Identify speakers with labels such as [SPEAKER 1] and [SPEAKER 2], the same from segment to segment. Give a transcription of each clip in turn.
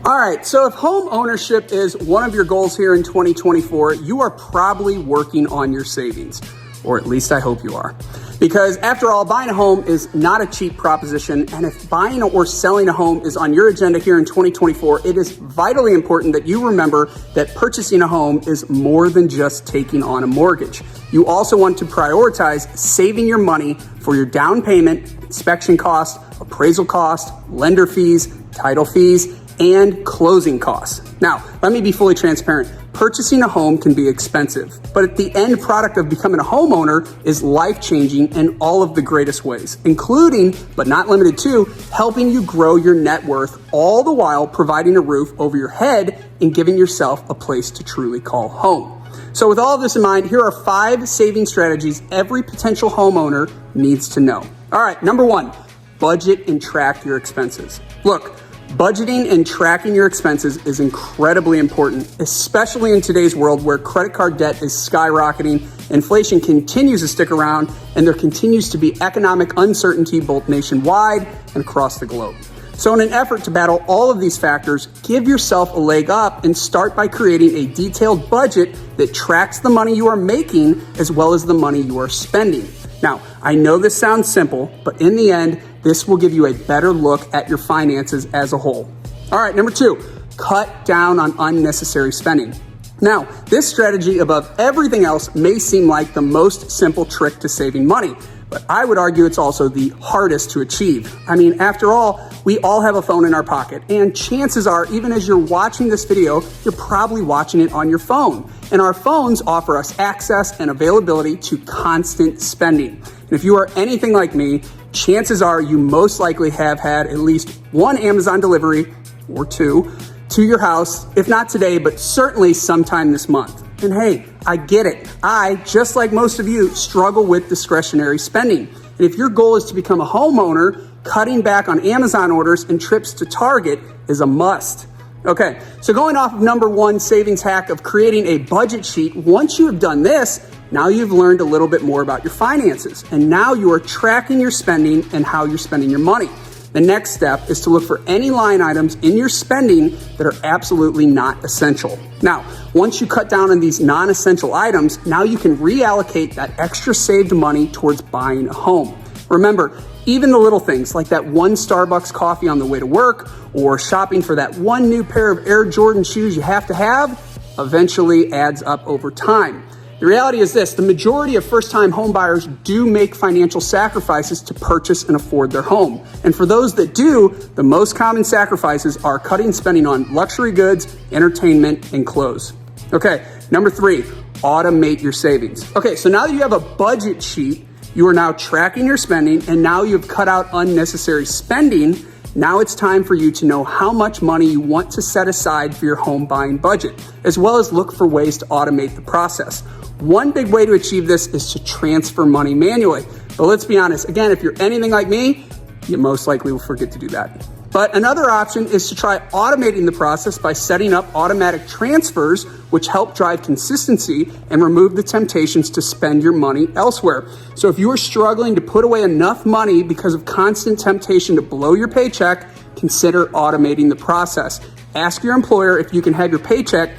[SPEAKER 1] All right, so if home ownership is one of your goals here in 2024, you are probably working on your savings, or at least I hope you are. Because after all, buying a home is not a cheap proposition, and if buying or selling a home is on your agenda here in 2024, it is vitally important that you remember that purchasing a home is more than just taking on a mortgage. You also want to prioritize saving your money for your down payment, inspection cost, appraisal cost, lender fees, title fees, and closing costs. Now, let me be fully transparent. Purchasing a home can be expensive, but the end product of becoming a homeowner is life-changing in all of the greatest ways, including, but not limited to, helping you grow your net worth, all the while providing a roof over your head and giving yourself a place to truly call home. So with all of this in mind, here are 5 saving strategies every potential homeowner needs to know. All right, number 1, budget and track your expenses. Look, budgeting and tracking your expenses is incredibly important, especially in today's world where credit card debt is skyrocketing, inflation continues to stick around, and there continues to be economic uncertainty both nationwide and across the globe. So in an effort to battle all of these factors, give yourself a leg up and start by creating a detailed budget that tracks the money you are making as well as the money you are spending. Now, I know this sounds simple, but in the end, this will give you a better look at your finances as a whole. All right, number 2, cut down on unnecessary spending. Now, this strategy above everything else may seem like the most simple trick to saving money, but I would argue it's also the hardest to achieve. I mean, after all, we all have a phone in our pocket, and chances are, even as you're watching this video, you're probably watching it on your phone. And our phones offer us access and availability to constant spending. And if you are anything like me, chances are you most likely have had at least one Amazon delivery or 2 to your house, if not today, but certainly sometime this month. And hey, I get it. I, just like most of you, struggle with discretionary spending. And if your goal is to become a homeowner, cutting back on Amazon orders and trips to Target is a must. Okay, so going off of number 1 savings hack of creating a budget sheet, once you have done this, now you've learned a little bit more about your finances. And now you are tracking your spending and how you're spending your money. The next step is to look for any line items in your spending that are absolutely not essential. Now, once you cut down on these non-essential items, now you can reallocate that extra saved money towards buying a home. Remember, even the little things like that one Starbucks coffee on the way to work or shopping for that one new pair of Air Jordan shoes you have to have eventually adds up over time. The reality is this, the majority of first-time home buyers do make financial sacrifices to purchase and afford their home. And for those that do, the most common sacrifices are cutting spending on luxury goods, entertainment, and clothes. Okay, number 3, automate your savings. Okay, so now that you have a budget sheet, you are now tracking your spending, and now you've cut out unnecessary spending. Now it's time for you to know how much money you want to set aside for your home buying budget, as well as look for ways to automate the process. One big way to achieve this is to transfer money manually. But let's be honest, again, if you're anything like me, you most likely will forget to do that. But another option is to try automating the process by setting up automatic transfers, which help drive consistency and remove the temptations to spend your money elsewhere. So if you are struggling to put away enough money because of constant temptation to blow your paycheck, consider automating the process. Ask your employer if you can have your paycheck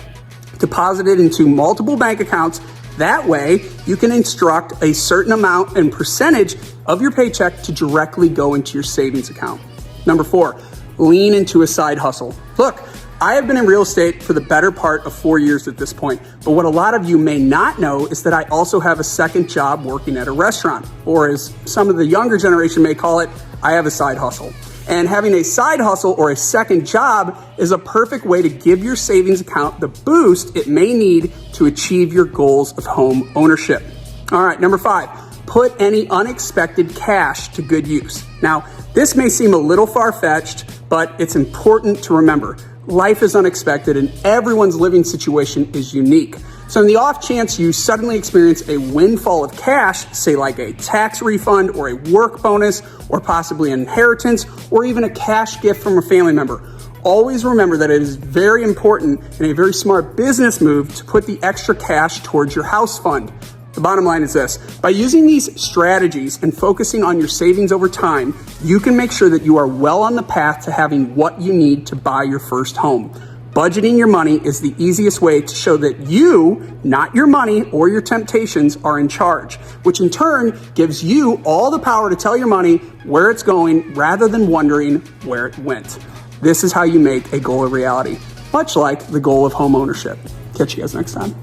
[SPEAKER 1] deposited into multiple bank accounts. That way, you can instruct a certain amount and percentage of your paycheck to directly go into your savings account. Number 4, lean into a side hustle. Look, I have been in real estate for the better part of 4 years at this point, but what a lot of you may not know is that I also have a second job working at a restaurant, or as some of the younger generation may call it, I have a side hustle. And having a side hustle or a second job is a perfect way to give your savings account the boost it may need to achieve your goals of home ownership. All right, number 5, put any unexpected cash to good use. Now, this may seem a little far-fetched, but it's important to remember. Life is unexpected and everyone's living situation is unique. So in the off chance you suddenly experience a windfall of cash, say like a tax refund or a work bonus, or possibly an inheritance, or even a cash gift from a family member, always remember that it is very important and a very smart business move to put the extra cash towards your house fund. The bottom line is this: by using these strategies and focusing on your savings over time, you can make sure that you are well on the path to having what you need to buy your first home. Budgeting your money is the easiest way to show that you, not your money or your temptations, are in charge, which in turn gives you all the power to tell your money where it's going rather than wondering where it went. This is how you make a goal a reality, much like the goal of home ownership. Catch you guys next time.